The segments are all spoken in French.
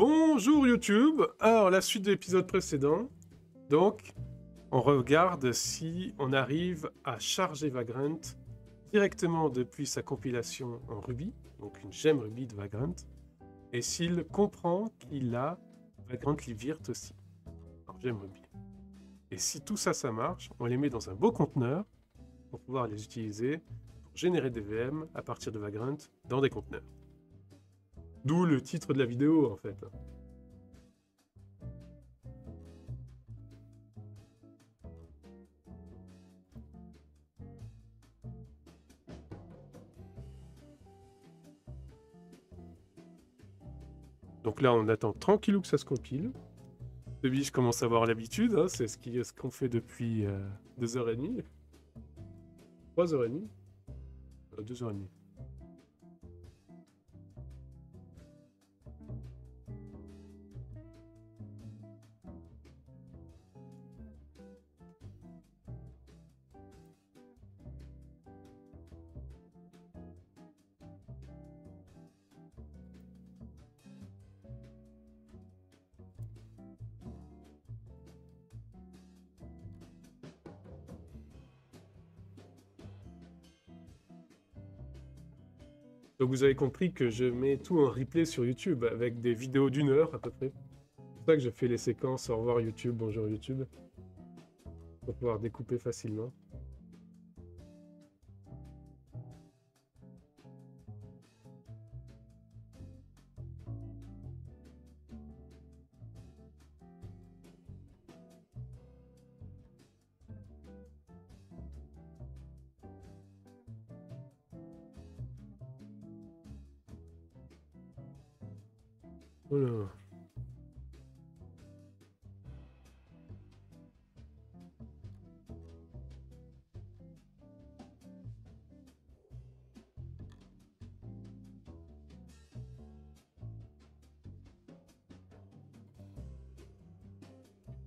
Bonjour YouTube. Alors la suite de l'épisode précédent. Donc on regarde si on arrive à charger Vagrant directement depuis sa compilation en Ruby, donc une gemme Ruby de Vagrant, et s'il comprend qu'il a Vagrant Livirt aussi, en gemme Ruby. Et si tout ça, ça marche, on les met dans un beau conteneur pour pouvoir les utiliser pour générer des VM à partir de Vagrant dans des conteneurs. D'où le titre de la vidéo en fait. Donc là, on attend tranquillou que ça se compile. Depuis, je commence à avoir l'habitude, hein, c'est ce qu'on fait depuis 2h30. 3h30 2h30. Donc vous avez compris que je mets tout en replay sur YouTube avec des vidéos d'1 heure à peu près. C'est pour ça que je fais les séquences au revoir YouTube, bonjour YouTube, pour pouvoir découper facilement. Voilà.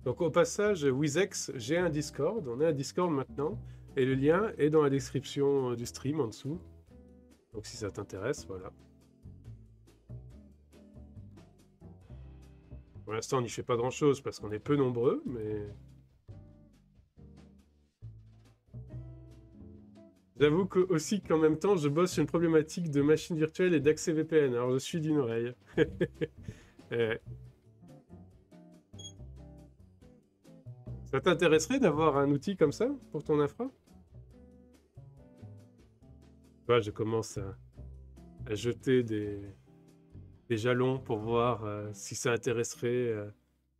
Donc au passage, Wizex, j'ai un Discord, on a un Discord maintenant, et le lien est dans la description du stream en dessous. Donc si ça t'intéresse, voilà. Pour l'instant, on n'y fait pas grand-chose parce qu'on est peu nombreux, mais... J'avoue que, aussi qu'en même temps, je bosse sur une problématique de machine virtuelle et d'accès VPN, alors je suis d'une oreille. Ça t'intéresserait d'avoir un outil comme ça pour ton infra? Ouais, je commence à jeter des jalons pour voir si ça intéresserait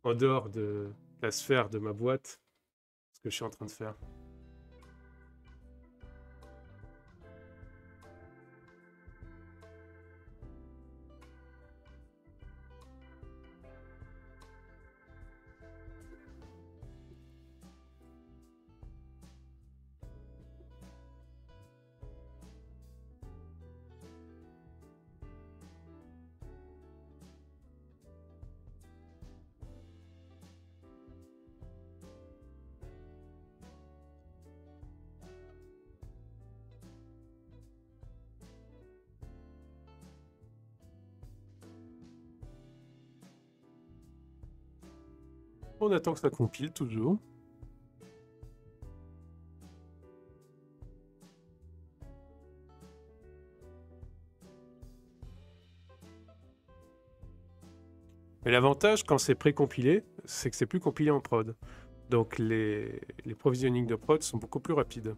en dehors de la sphère de ma boîte, ce que je suis en train de faire. On attend que ça compile toujours. Mais l'avantage quand c'est précompilé, c'est que c'est plus compilé en prod. Donc les provisionnings de prod sont beaucoup plus rapides.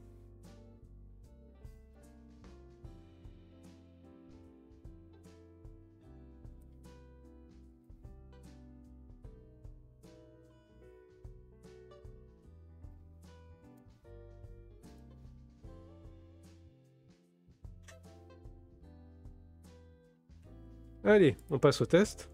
Allez, on passe au test.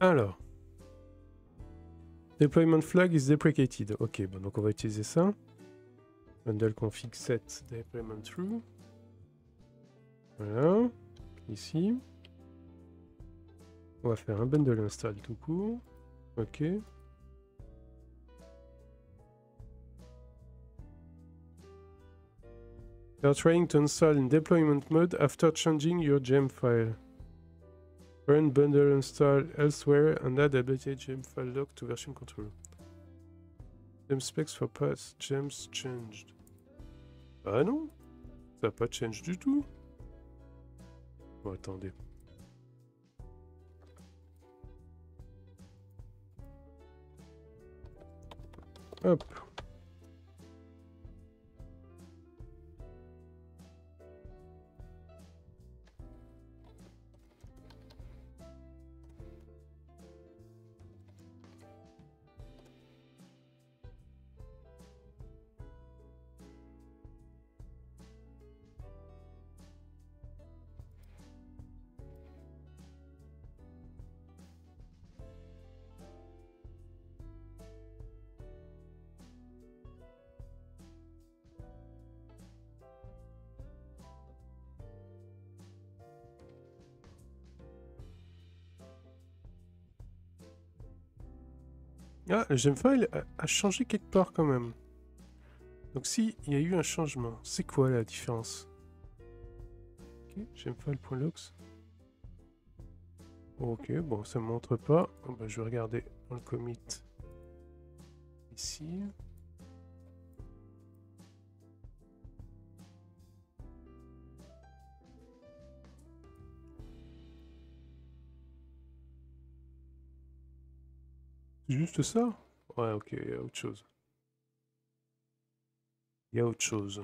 Alors. Deployment flag is deprecated. Ok, bon, donc on va utiliser ça. Bundle config set deployment true. Voilà. Ici. On va faire un bundle install tout court. Ok. You're trying to install in deployment mode after changing your gem file. Run bundle install elsewhere and add updated gem file log to version control. Gem specs for past gems changed. Ah non, ça n'a pas change du tout. Bon, attendez. Hop. Ah, le gemfile a changé quelque part quand même. Donc si, il y a eu un changement. C'est quoi la différence? Ok, gemfile.logs. Ok, bon, ça me montre pas. Oh, bah, je vais regarder dans le commit. Ici. C'est juste ça? Ouais, ok, il y a autre chose. Il y a autre chose.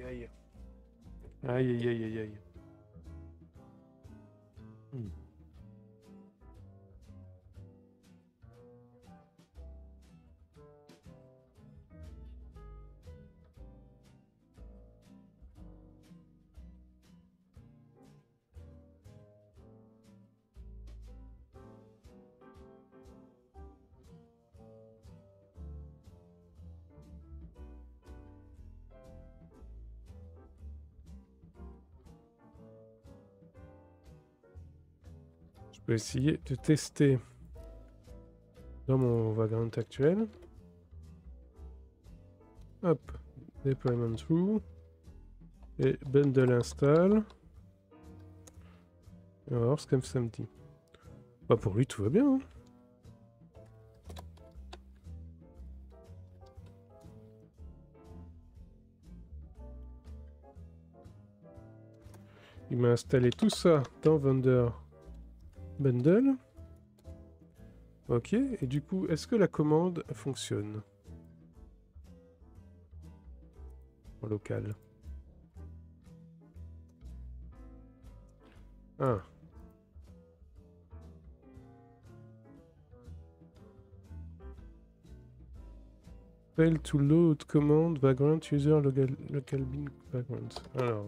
Aïe. Aïe, aïe, aïe, aïe, aïe. Hmm. Je peux essayer de tester dans mon Vagrant actuel. Hop, deployment through et bundle install. On va voir ce que ça me dit. Bah pour lui tout va bien. Hein. Il m'a installé tout ça dans Vendor Bundle. Ok, et du coup, est-ce que la commande fonctionne en local? Ah. Fail to load command vagrant user local bin vagrant. Alors,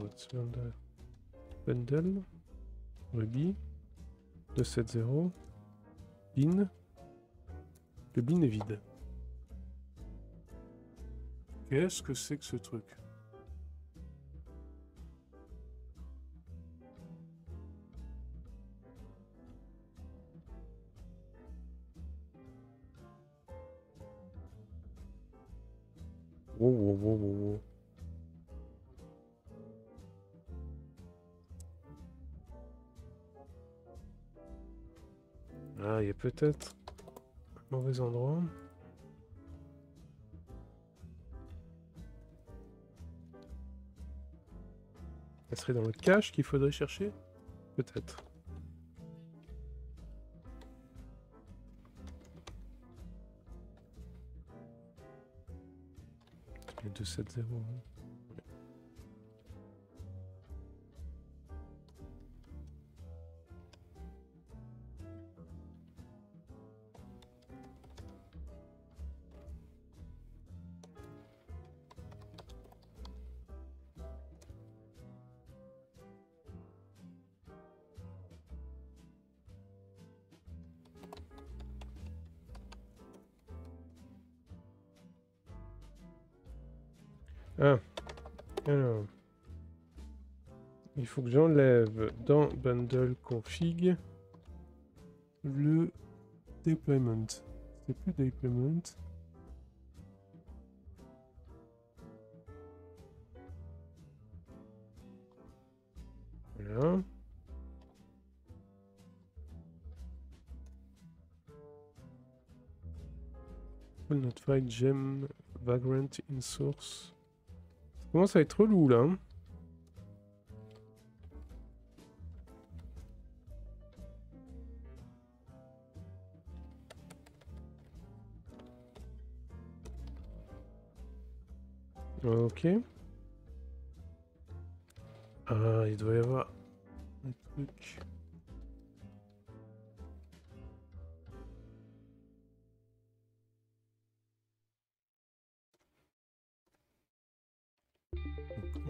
bundle Ruby 270 bin. Le bin est vide. Qu'est-ce que c'est que ce truc? Wow, wow, wow, wow. Ah, il y a peut-être un mauvais endroit. Ça serait dans le cache qu'il faudrait chercher? Peut-être. Et 270. Ah, alors, il faut que j'enlève dans Bundle Config le deployment. C'est plus deployment. Voilà. Will not find gem vagrant in source. Ça commence à être relou là. Hein. Ok. Ah, il doit y avoir un truc.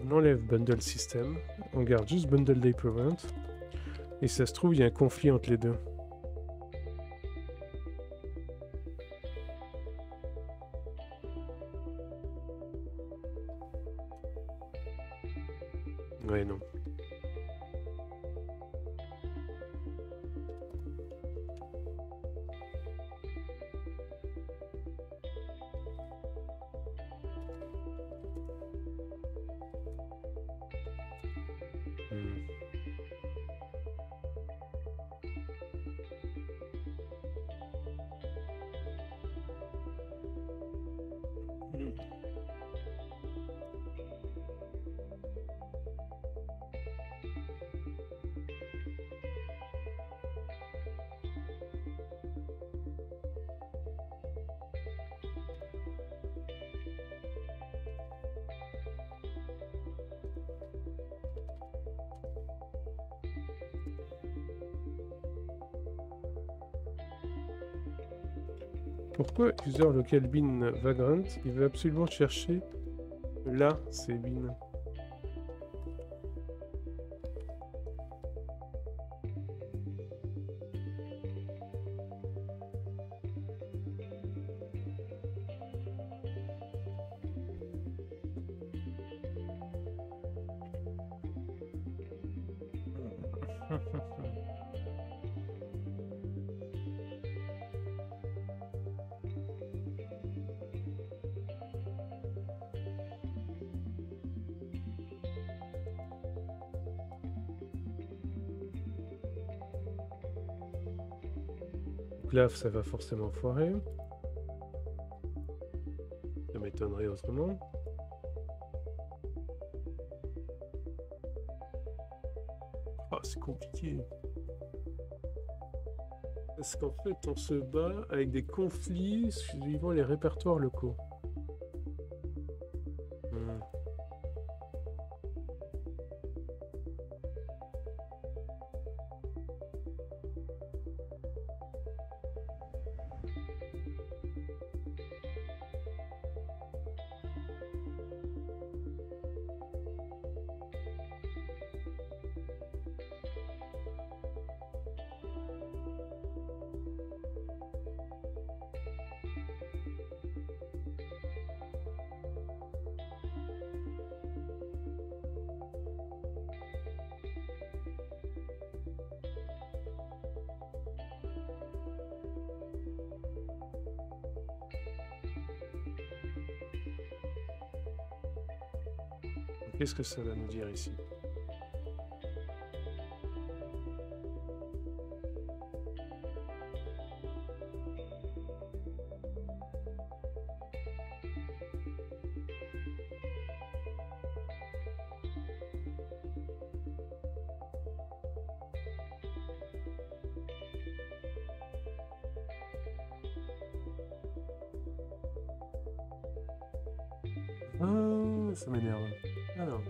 On enlève Bundle System. On garde juste Bundle Day Prevent. Et ça se trouve, il y a un conflit entre les deux. Ouais, non. Pourquoi user local bin vagrant, il veut absolument chercher là ces bins? Là, ça va forcément foirer. Ça m'étonnerait autrement. Ah, c'est compliqué. Parce qu'en fait, on se bat avec des conflits suivant les répertoires locaux. Qu'est-ce que ça va nous dire ici? Ah, ça m'énerve. Alors.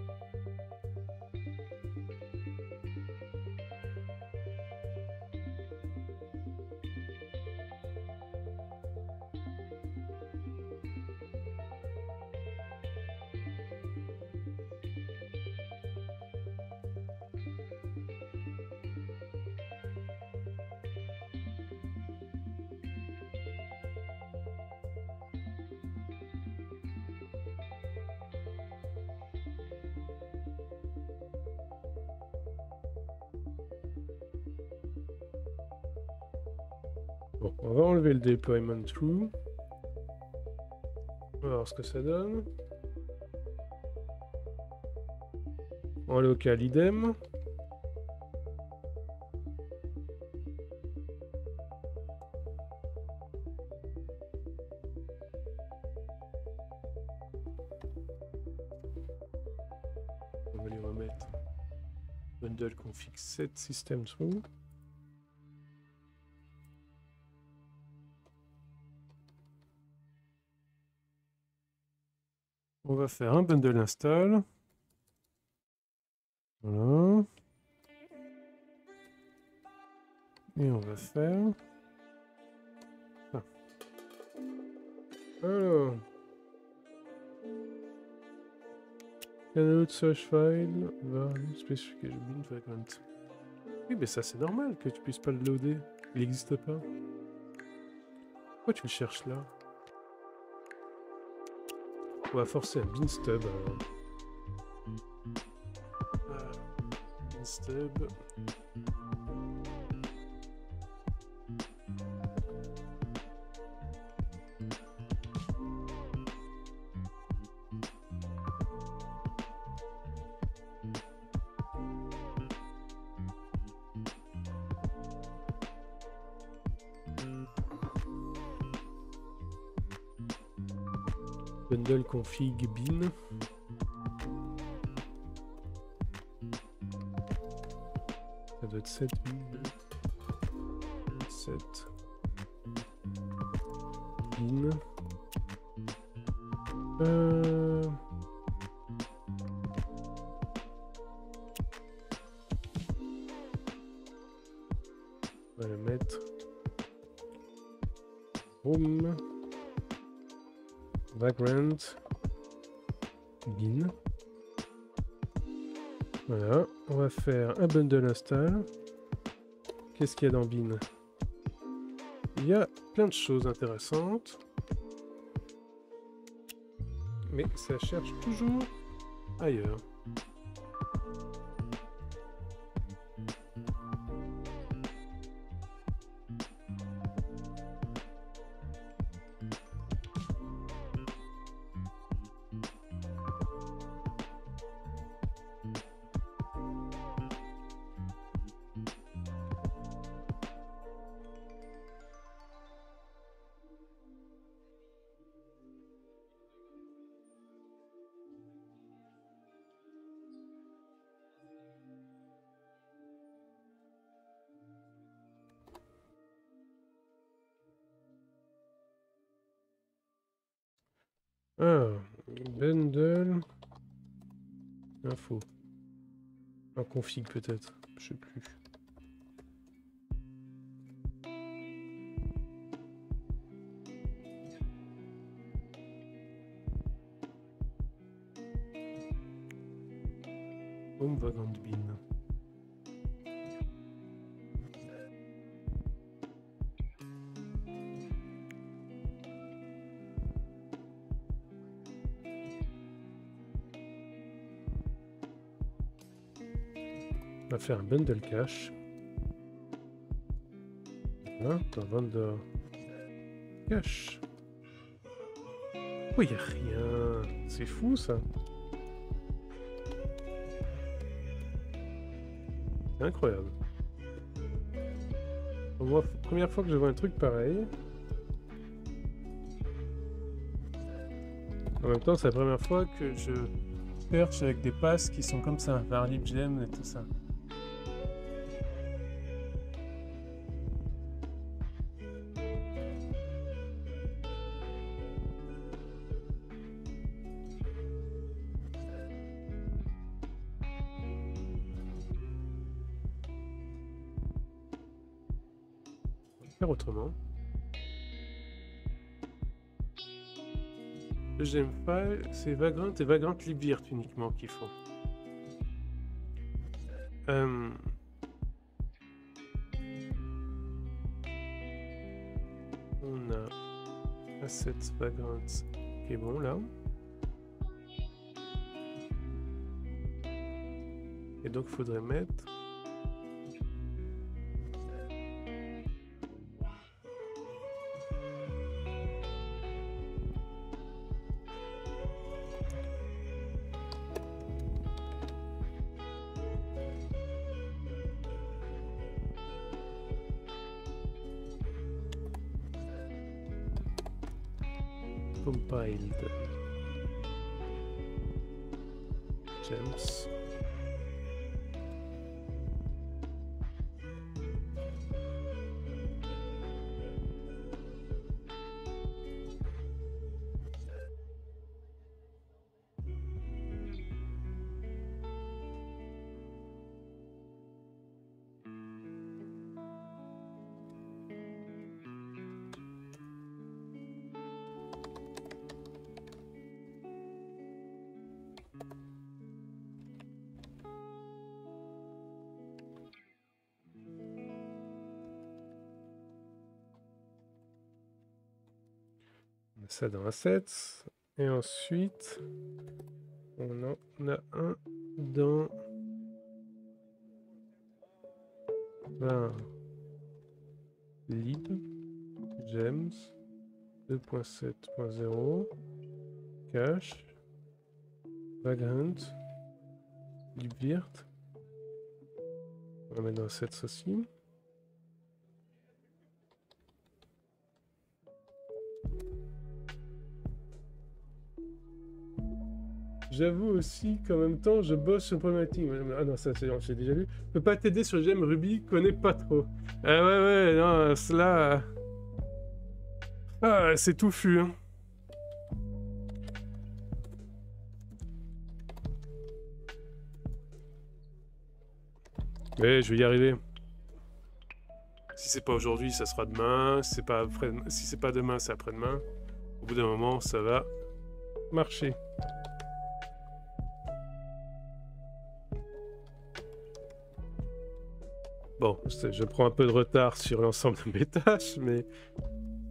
Bon, on va enlever le deployment through. On va voir ce que ça donne. En local, idem. On va les remettre. Bundle config set system through. On va faire un bundle install. Voilà. Et on va faire... Ah. Alors... Cannot search file, value specification bin vagrant. Oui, mais ça c'est normal que tu puisses pas le loader. Il n'existe pas. Pourquoi tu le cherches là? On va forcer un bin stub alors. Bin stub. Bundle config bin. Ça doit être 7 bin. 7 bin. On va le mettre. Home. Vagrant. Bin. Voilà. On va faire un bundle install. Qu'est-ce qu'il y a dans bin? Il y a plein de choses intéressantes. Mais ça cherche toujours ailleurs. Ah, bundle. Info. Un config peut-être. Je sais plus. Home Vagrant bin. On va faire un bundle cache. Voilà, dans vendor cache. Oh, il n'y a rien. C'est fou ça. C'est incroyable. Moi, première fois que je vois un truc pareil. En même temps, c'est la première fois que je perche avec des passes qui sont comme ça, vers libgem et tout ça. faire autrement. Le gemfile, c'est Vagrant et Vagrant Libvirt uniquement qu'il faut. On a Asset Vagrant qui est bon là. Et donc il faudrait mettre compiled gems. Ça dans Assets. Et ensuite, on en a un dans Lib, Gems, 2.7.0, Cache, Vagrant, Libvirt. On va mettre dans Assets aussi. J'avoue aussi qu'en même temps, je bosse sur une problématique. Ah non, ça, j'ai déjà lu. Je peux pas t'aider sur Gem Ruby, connais pas trop. Ah ouais, non, cela... Ah, c'est touffu, hein. Mais je vais y arriver. Si c'est pas aujourd'hui, ça sera demain. Si c'est pas demain, c'est après-demain. Au bout d'un moment, ça va marcher. Bon, je prends un peu de retard sur l'ensemble de mes tâches, mais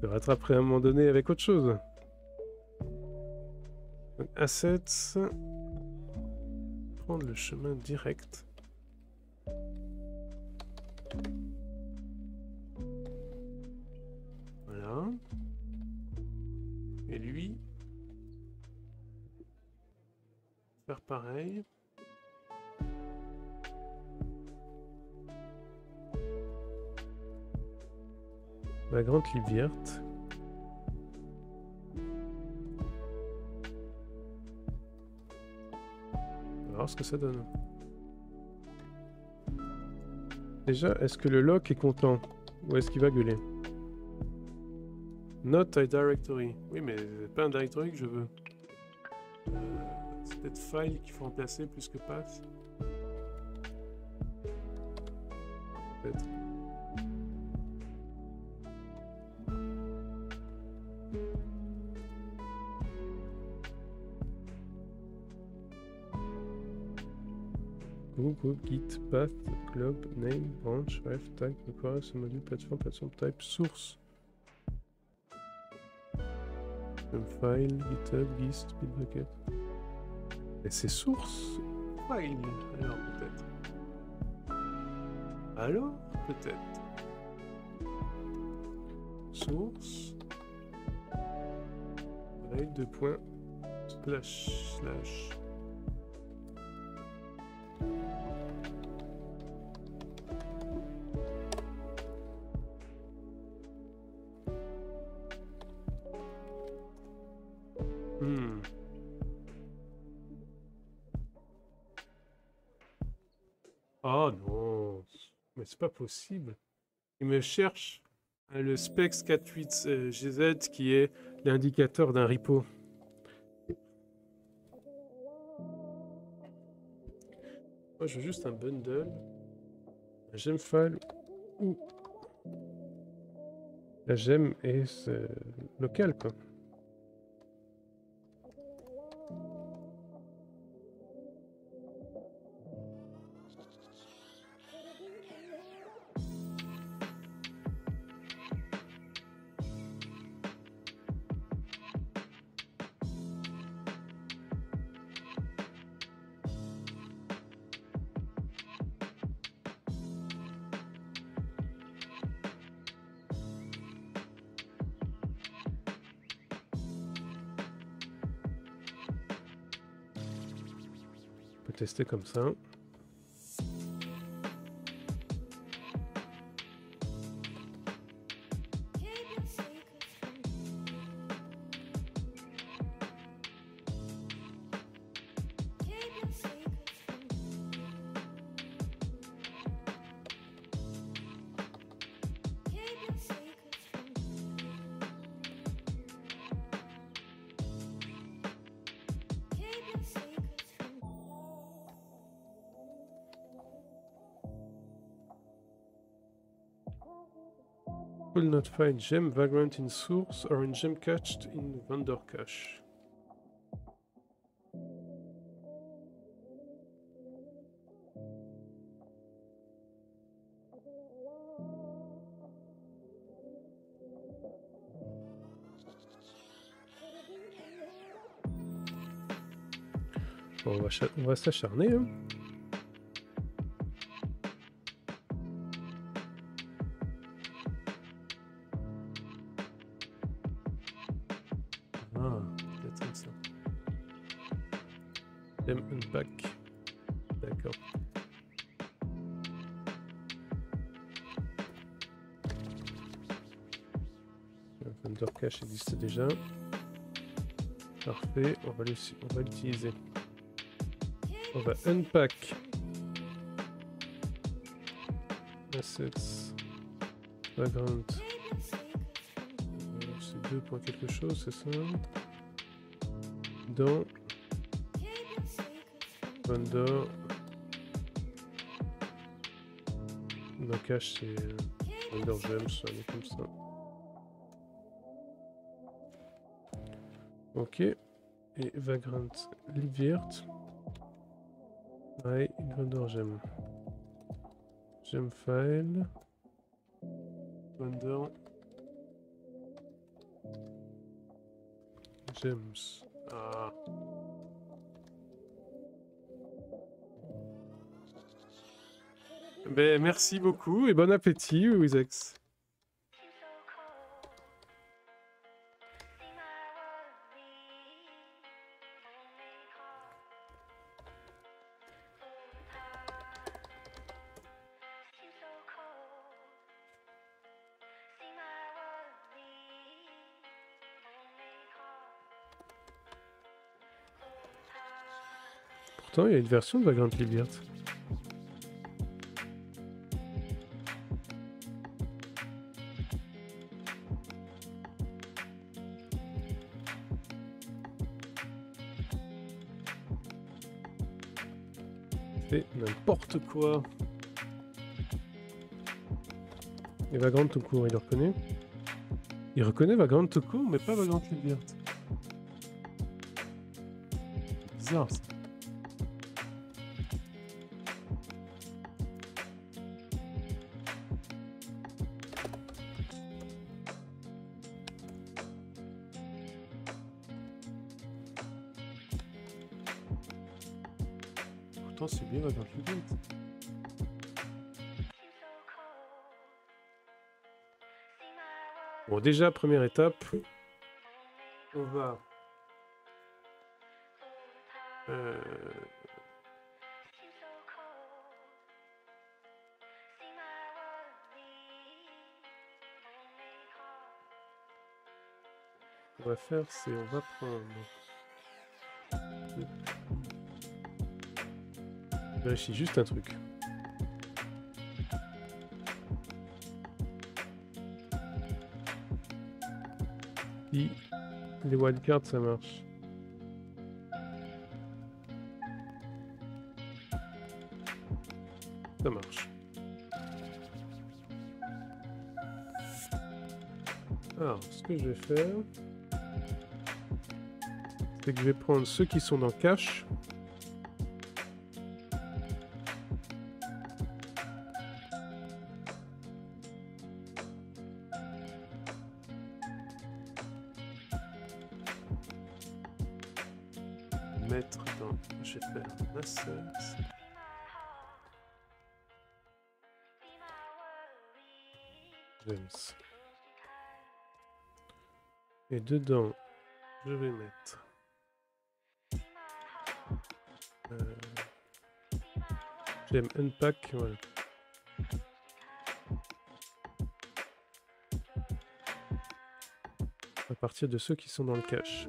je rattraperai à un moment donné avec autre chose. Donc, assets. Prendre le chemin direct. Voilà. Et lui. Faire pareil. Vagrant Libvirt. On va voir ce que ça donne. Déjà, est-ce que le lock est content? Ou est-ce qu'il va gueuler? Not a directory. Oui, mais c'est pas un directory que je veux. C'est peut-être file qu'il faut remplacer plus que path. Peut-être. Group, git, path, club, name, branch, ref, tag, requires, module, platform type, source. File, github, gist, bitbucket. Et c'est source file, alors peut-être. Alors peut-être. Source. File, 2 points, // Oh non, mais c'est pas possible. Il me cherche le Spex48GZ qui est l'indicateur d'un repo. Moi je veux juste un bundle, un gemfile ou La gemme est locale, quoi. On peut tester comme ça. Will not find gem vagrant in source or in gem cached in vendor cache. Bon, on va s'acharner, hein. Ah, peut-être comme ça. Gem unpack. D'accord. Le vendor cache existe déjà. Parfait, on va l'utiliser. On va unpack. Assets. Vagrant. C'est 2 points quelque chose, c'est ça. Dans vendor. Dans cache, c'est vendor gems, ça est comme ça. Ok. Et vagrant Liviert. Ouais, vendor gem. Gem file. Vendor. Gems. Ah. Ben, merci beaucoup et bon appétit, Wisex. Pourtant, il y a une version de Vagrant Liviert. Fait n'importe quoi. Et Vagrant tout court, il le reconnaît? Il reconnaît Vagrant tout court, mais pas Vagrant Liviert. Bizarre ça. Pourtant c'est bien Vagrant Liviert. Bon, déjà, première étape, on va faire, c'est on va prendre. Je vérifie juste un truc. Si les wildcards ça marche. Ça marche. Alors, ce que je vais faire, c'est que je vais prendre ceux qui sont dans cache. Mettre dans... Je vais faire assets. Gems. Et dedans, je vais mettre gem unpack, voilà. À partir de ceux qui sont dans le cache.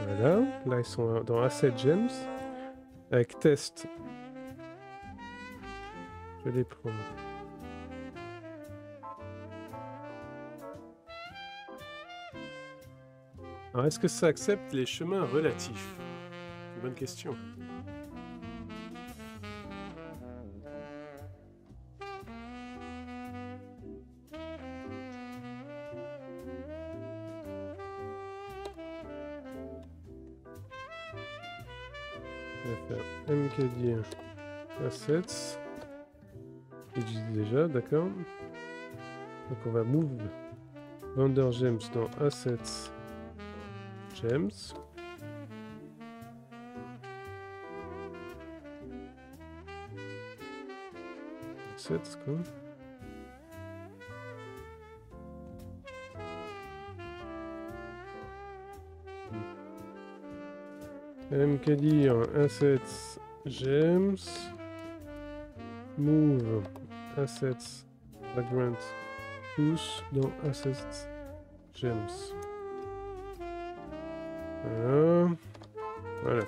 Voilà, là ils sont dans Asset Gems. Avec Test, je vais les prendre. Alors est-ce que ça accepte les chemins relatifs? Une bonne question. On va faire mkdir assets. Existe déjà, d'accord. Donc on va move vendor gems dans assets gems. Assets quoi. mkdir assets gems. Move assets vagrant tous dans assets gems. Voilà. Voilà.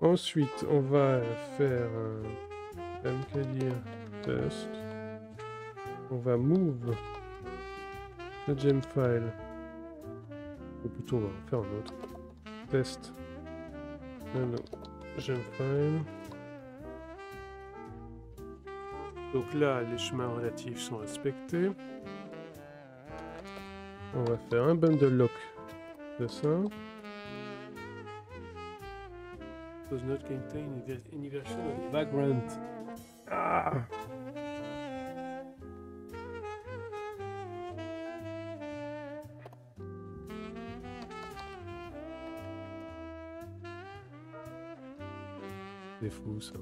Ensuite, on va faire un mkdir test. On va move le gem file. Ou plutôt, on va en faire un autre. Test. Gem file. Donc là, les chemins relatifs sont respectés. On va faire un bundle lock de ça. Does not contain any version of background. Ah! C'est fou ça.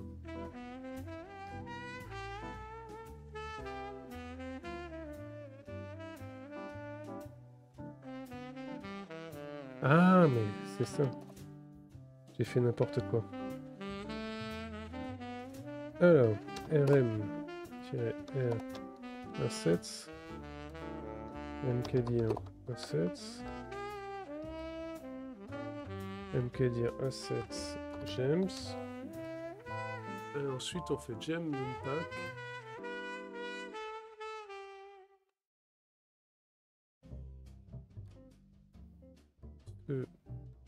Ah, mais c'est ça. J'ai fait n'importe quoi. Alors, rm-r assets, mkdir assets, mkdir assets gems. Et ensuite, on fait gem unpack.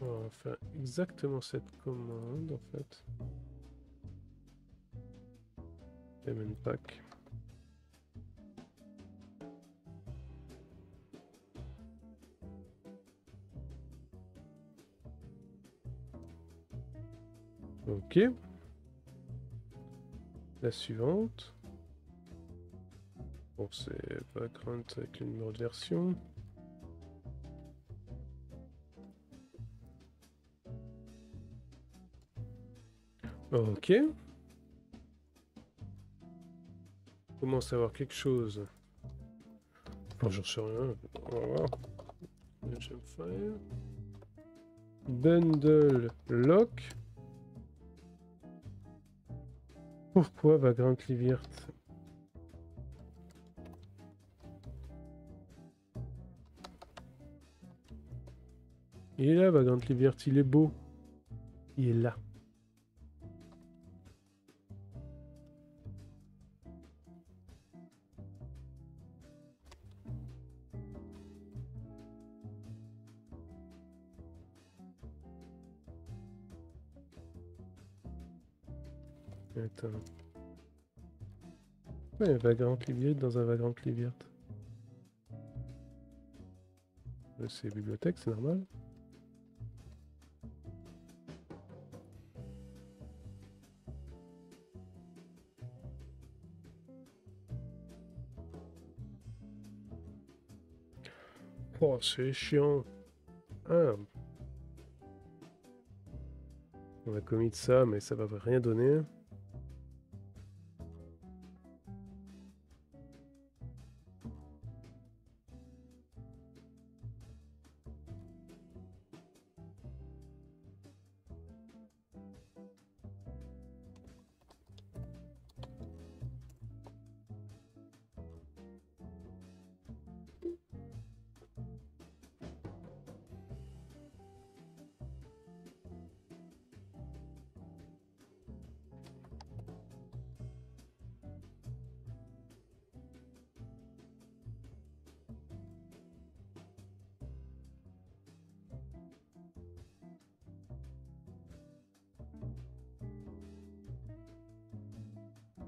On va faire exactement cette commande en fait. Gem unpack. Ok. La suivante. Bon, c'est background avec le numéro de version. Ok. On commence à avoir quelque chose. Enfin, j'en sais rien. On va voir. Fire. Bundle lock. Pourquoi Vagrant Liviert? Il est là, Vagrant Liviert, il est beau. Il est là. Attends. Ouais, un Vagrant Liviert dans un Vagrant Liviert. C'est bibliothèque, c'est normal. Oh, c'est chiant. Ah. On a commis de ça, mais ça va rien donner.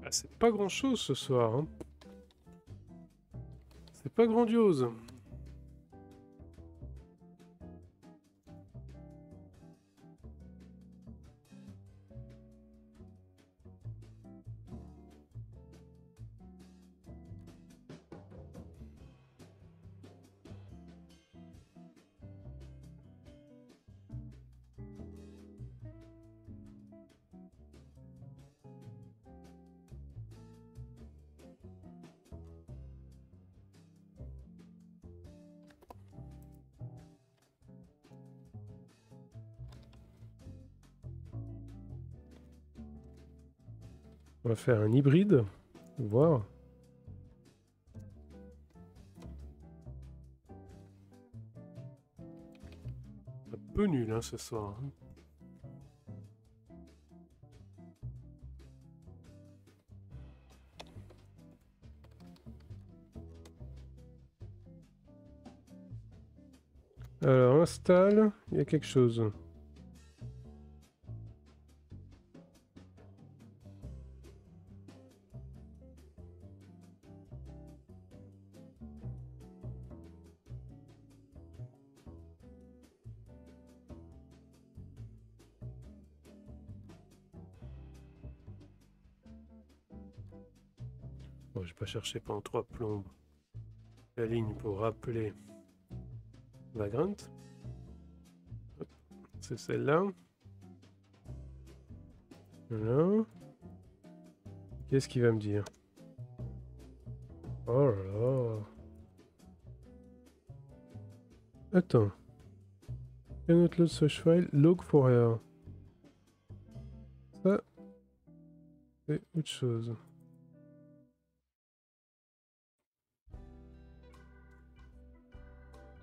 Ah, c'est pas grand chose ce soir. Hein. C'est pas grandiose. On va faire un hybride. Voir. Un peu nul hein, ce soir. Hein. Alors, installe. Il y a quelque chose. Bon, je vais pas chercher pendant 3 plombes la ligne pour rappeler Vagrant. C'est celle-là. Voilà. Qu'est-ce qu'il va me dire? Oh là là. Attends. Cannot load such file, log for error. Ça, c'est autre chose.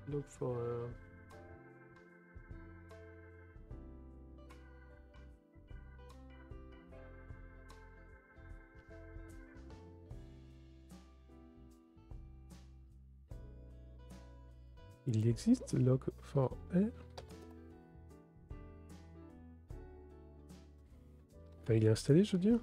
Log for error. Il existe log for error. Enfin, il est installé, je veux dire.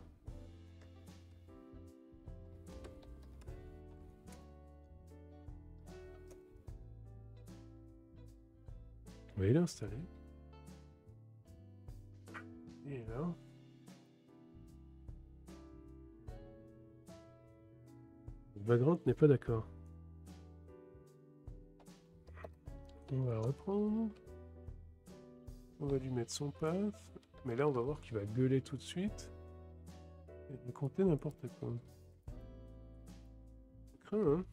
Oui, il est installé. Et là. Vagrant n'est pas d'accord. On va reprendre. On va lui mettre son path. Mais là, on va voir qu'il va gueuler tout de suite. Et raconter n'importe quoi. Je crains, hein.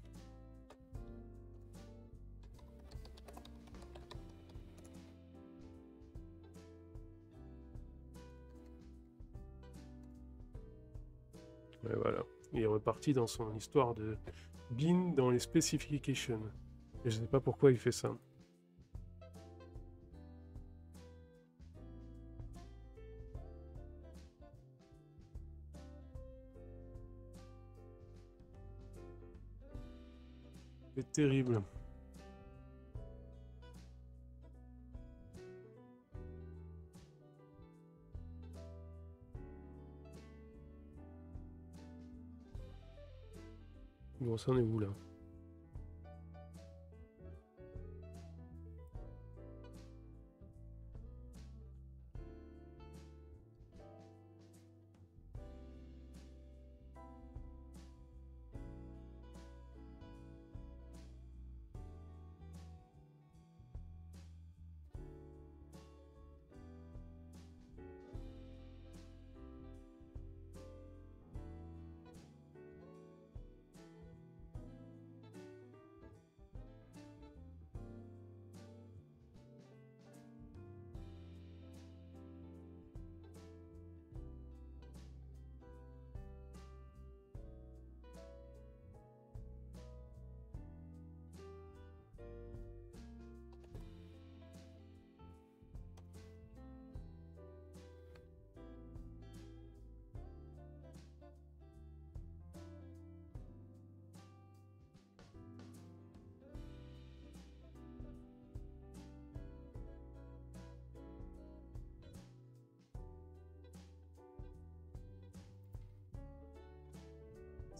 Et voilà. Il est reparti dans son histoire de bin dans les specifications. Et je sais pas pourquoi il fait ça. C'est terrible. Bon, ça en est où là?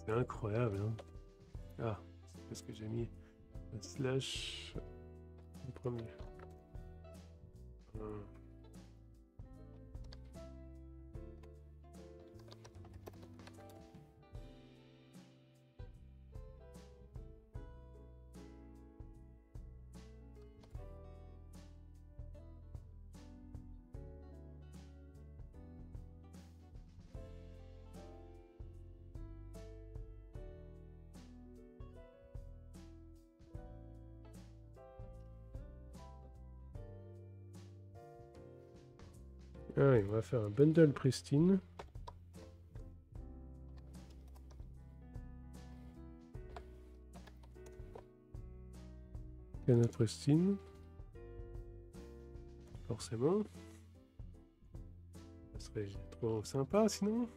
C'est incroyable, hein. Ah, c'est parce que j'ai mis un slash en premier. Allez, on va faire un bundle pristine. Canette pristine. Forcément. Ça serait trop sympa sinon.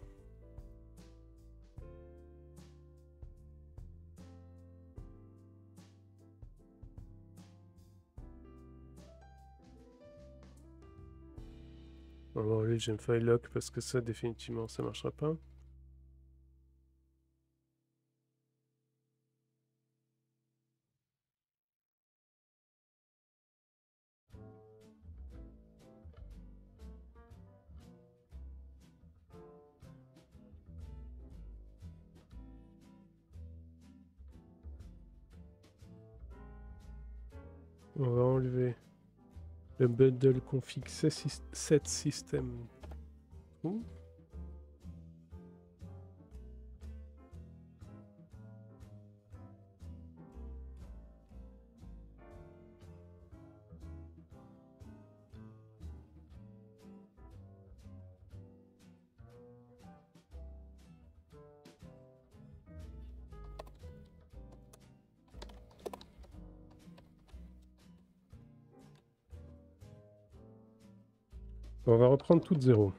On va enlever Gemfile Lock parce que ça définitivement ça marchera pas. On va enlever le bundle config set system. Ouh. On va reprendre tout de zéro.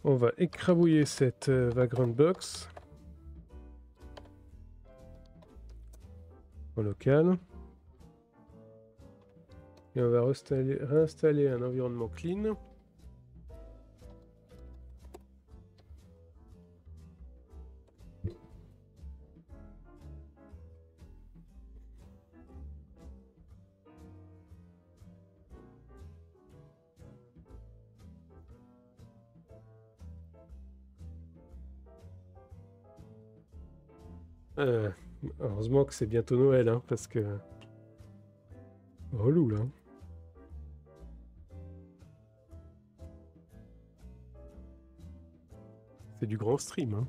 On va écrabouiller cette Vagrant Box en local. Et on va réinstaller un environnement clean. Heureusement que c'est bientôt Noël, hein, parce que... Relou, là. C'est du grand stream, hein.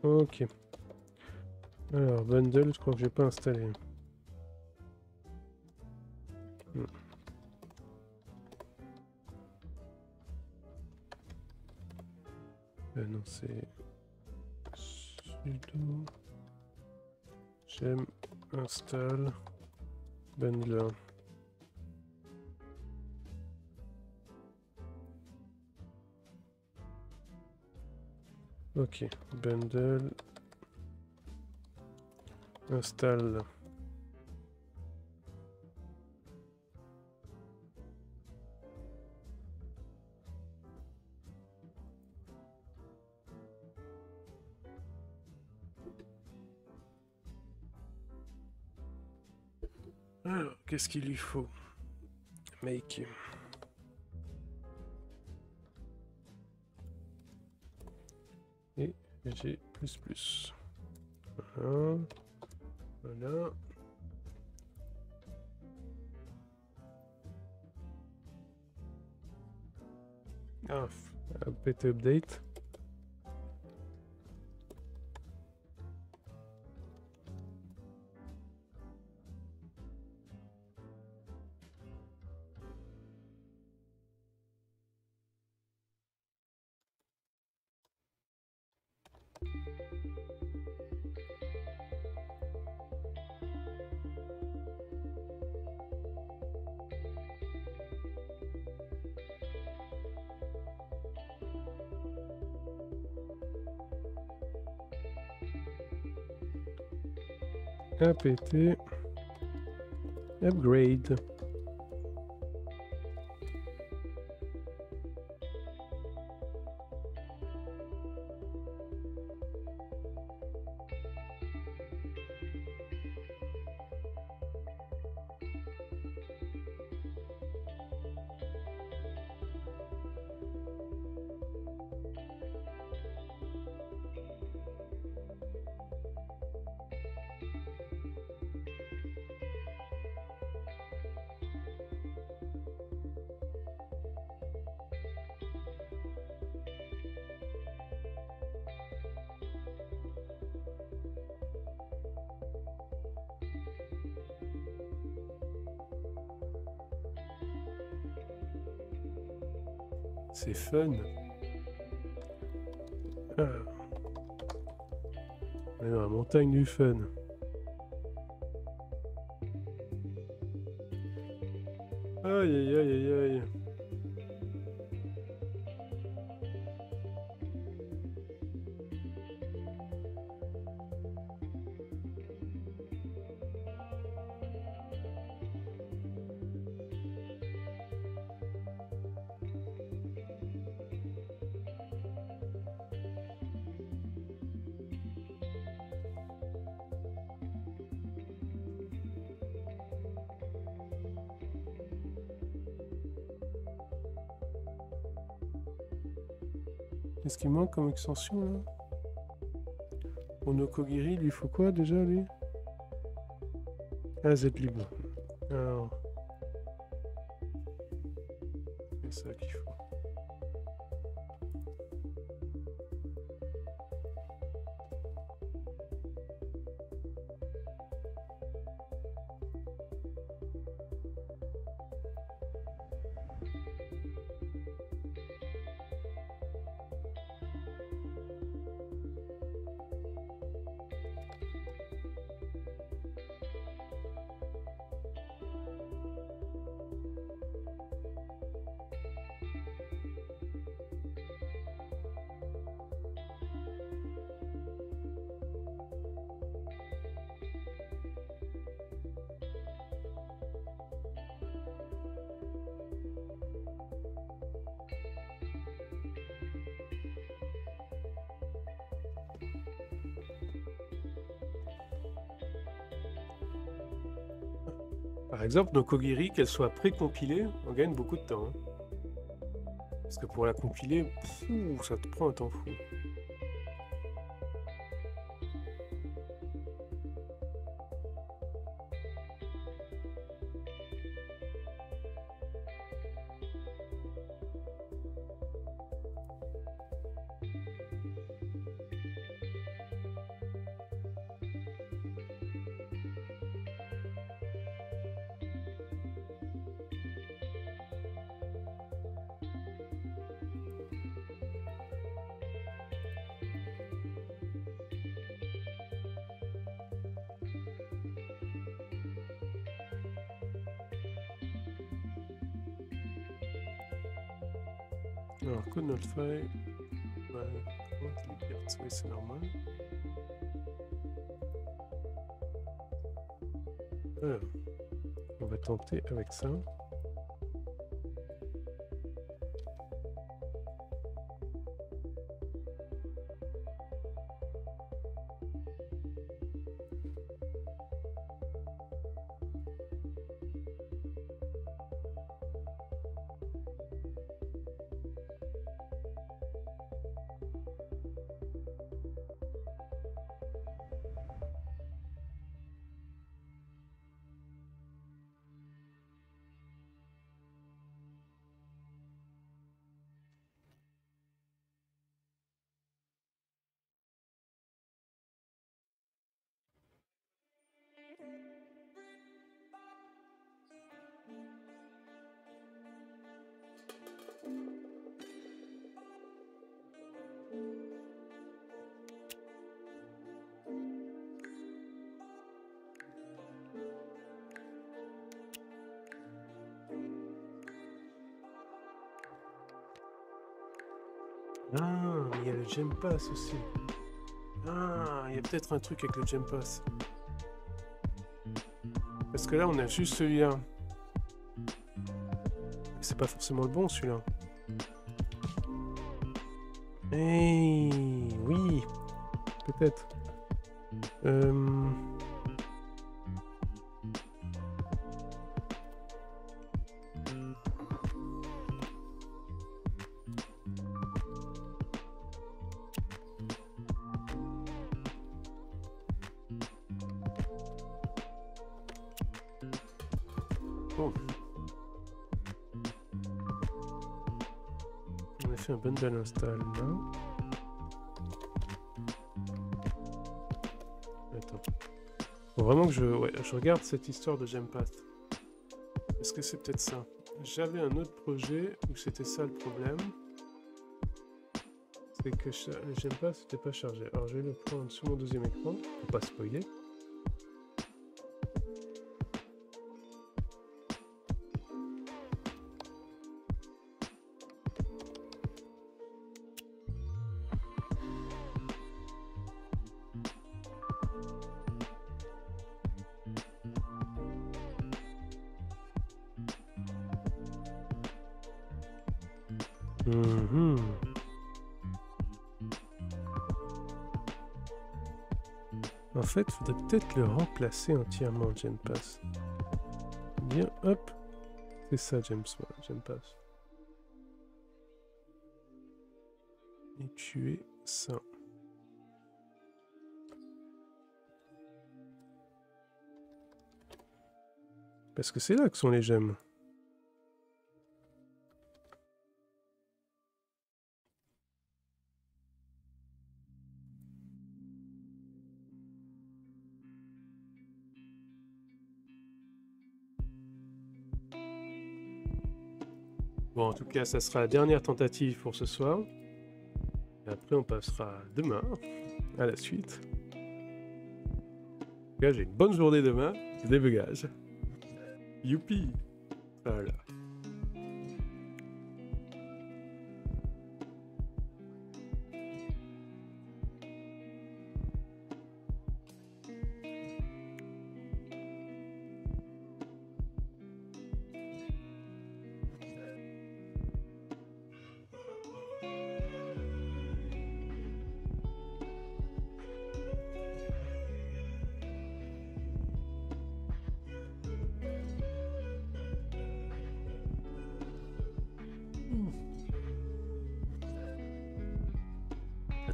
Ok. Alors, bundle, je crois que j'ai pas installé. Non, c'est sudo j'aime install bundler. Ok, bundle install. Alors, qu'est-ce qu'il lui faut? Make. Et G++. Voilà. Voilà. Ah, apt update. apt upgrade. C'est fun. Ah. On est dans la montagne du fun. Aïe aïe aïe aïe aïe. Qu'est-ce qu'il manque comme extension là? Onokogiri, il lui faut quoi déjà lui? Ah, Zlib. Alors. C'est ça qu'il faut. Par exemple, nos Kogiri, qu'elles soient pré-compilées, on gagne beaucoup de temps. Hein. Parce que pour la compiler, ça te prend un temps fou. Alors, code notre feuille. Oui, c'est normal. Alors, on va tenter avec ça. Ah, il y a le Gem Pass aussi. Ah, il y a peut-être un truc avec le Gem Pass. Parce que là, on a juste celui-là. C'est pas forcément le bon, celui-là. Hey, oui, peut-être. Bon. On a fait un bundle install là. Attends. Faut vraiment que je regarde cette histoire de Gem Pass. Est-ce que c'est peut-être ça? J'avais un autre projet où c'était ça le problème. C'est que le Gem Pass n'était pas chargé. Alors je vais le prendre sur mon deuxième écran pour pas spoiler. En fait, il faudrait peut-être le remplacer entièrement, Gem Pass. Bien, hop. C'est ça, Gem Pass. Et tuer ça. Parce que c'est là que sont les gemmes. Bon, en tout cas, ça sera la dernière tentative pour ce soir. Et après, on passera demain à la suite. En tout cas, j'ai une bonne journée demain. C'est débugage. Youpi! Voilà.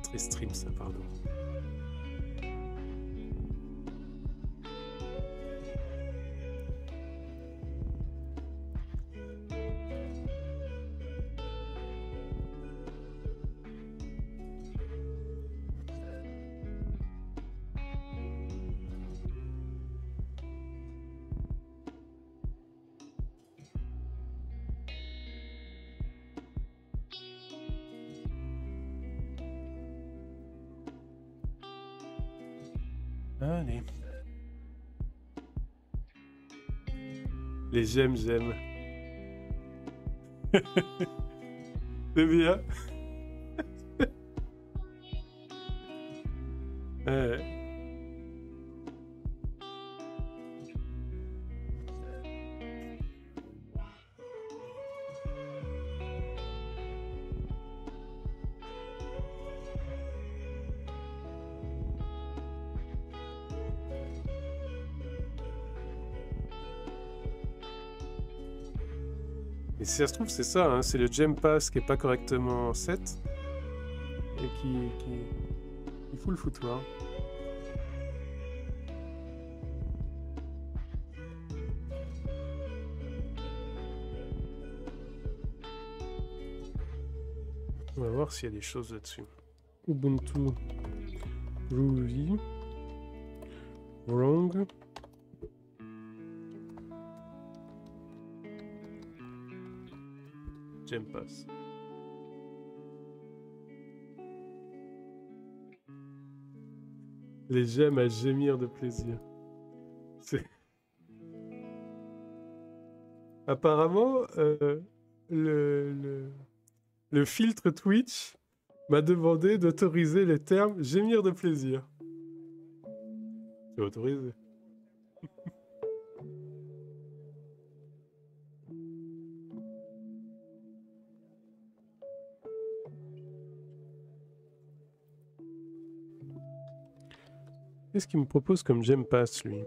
très stream ça, pardon. Allez. Les j'aime. C'est bien. Ouais. Et si ça se trouve, c'est ça, hein, c'est le Gem Pass qui est pas correctement set et qui fout le foutoir. On va voir s'il y a des choses là-dessus. Ubuntu Groovy Wrong. Gem Pass. Les gemmes à gémir de plaisir. C'est... Apparemment, le filtre Twitch m'a demandé d'autoriser les termes gémir de plaisir. C'est autorisé. Qu'est-ce qu'il me propose comme Gem Pass, lui?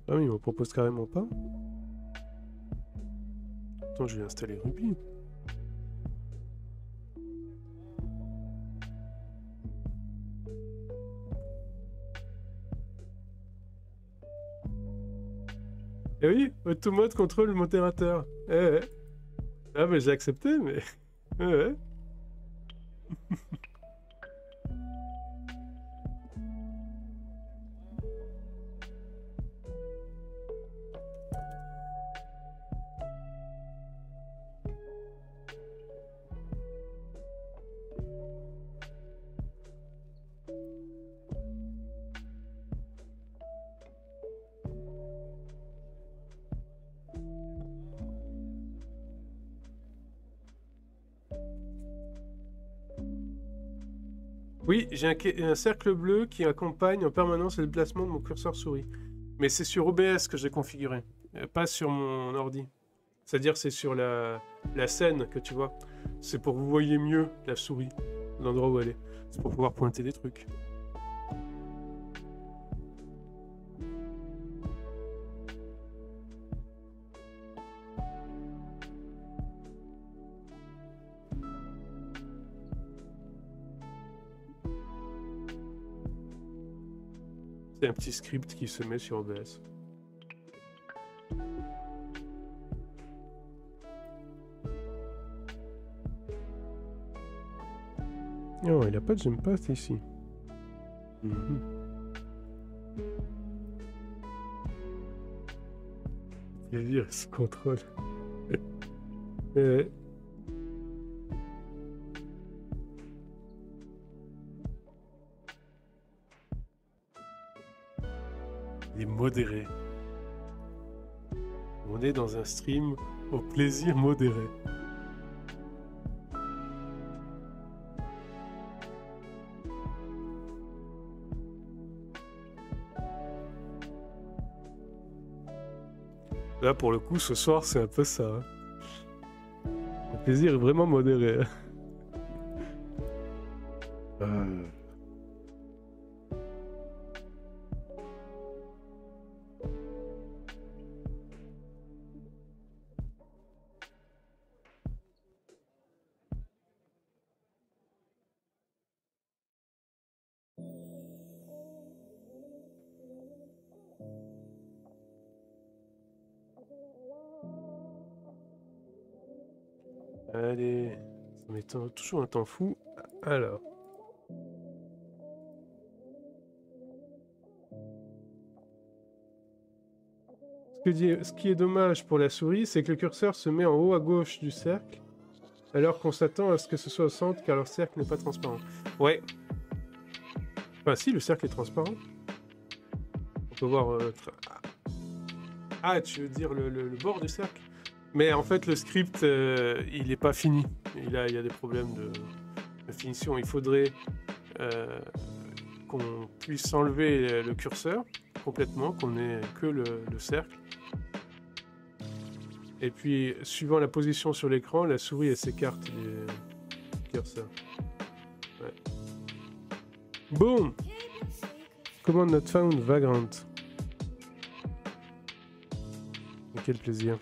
Ah oui, il me propose carrément pas. Attends, je vais installer Ruby. Eh oui, automode contrôle modérateur. Eh ouais. Ah mais j'ai accepté, mais... Eh ouais. Oui, j'ai un cercle bleu qui accompagne en permanence le déplacement de mon curseur souris. Mais c'est sur OBS que j'ai configuré, pas sur mon ordi. C'est-à-dire c'est sur la scène que tu vois. C'est pour que vous voyez mieux la souris, l'endroit où elle est. C'est pour pouvoir pointer des trucs. C'est un petit script qui se met sur OBS. Non, il n'a pas de Gem Pass ici. Plaisir, ce contrôle. Il est modéré. On est dans un stream au plaisir modéré. Là, pour le coup, ce soir, c'est un peu ça. Hein. Le plaisir est vraiment modéré. Allez, ça met toujours un temps fou. Alors. Ce qui est dommage pour la souris, c'est que le curseur se met en haut à gauche du cercle, alors qu'on s'attend à ce que ce soit au centre, car leur cercle n'est pas transparent. Ouais. Enfin, si, le cercle est transparent. On peut voir... Ah, tu veux dire le bord du cercle? Mais en fait, le script, il n'est pas fini. Il y a des problèmes de finition. Il faudrait qu'on puisse enlever le curseur complètement, qu'on ait que le cercle. Et puis, suivant la position sur l'écran, la souris, elle s'écarte du curseur. Ouais. Bon! Command not found, Vagrant. Quel plaisir.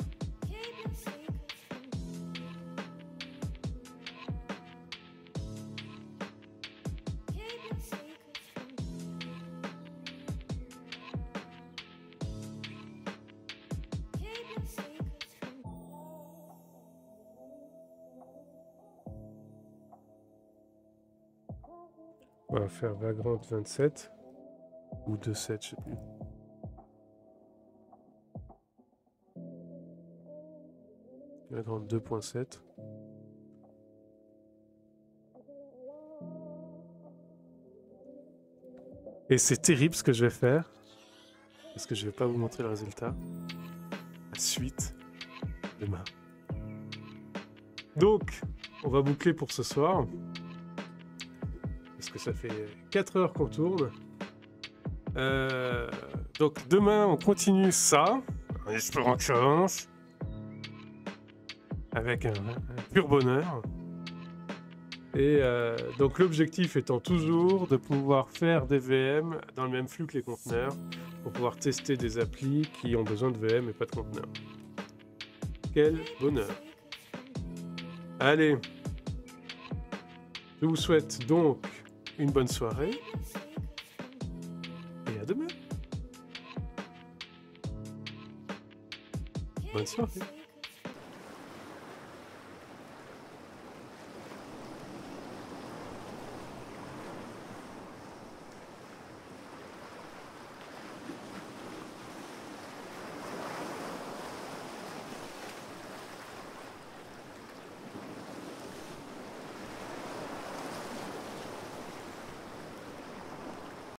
On va faire Vagrant 27 ou 27, je sais plus. Vagrant 2.7. Et c'est terrible ce que je vais faire, parce que je vais pas vous montrer le résultat. La suite demain. Donc, on va boucler pour ce soir. Parce que ça fait 4 heures qu'on tourne. Donc demain, on continue ça, en espérant que ça avance. Avec un pur bonheur. Et donc l'objectif étant toujours de pouvoir faire des VM dans le même flux que les conteneurs, pour pouvoir tester des applis qui ont besoin de VM et pas de conteneurs. Quel bonheur! Allez, je vous souhaite donc une bonne soirée et à demain. Bonne soirée.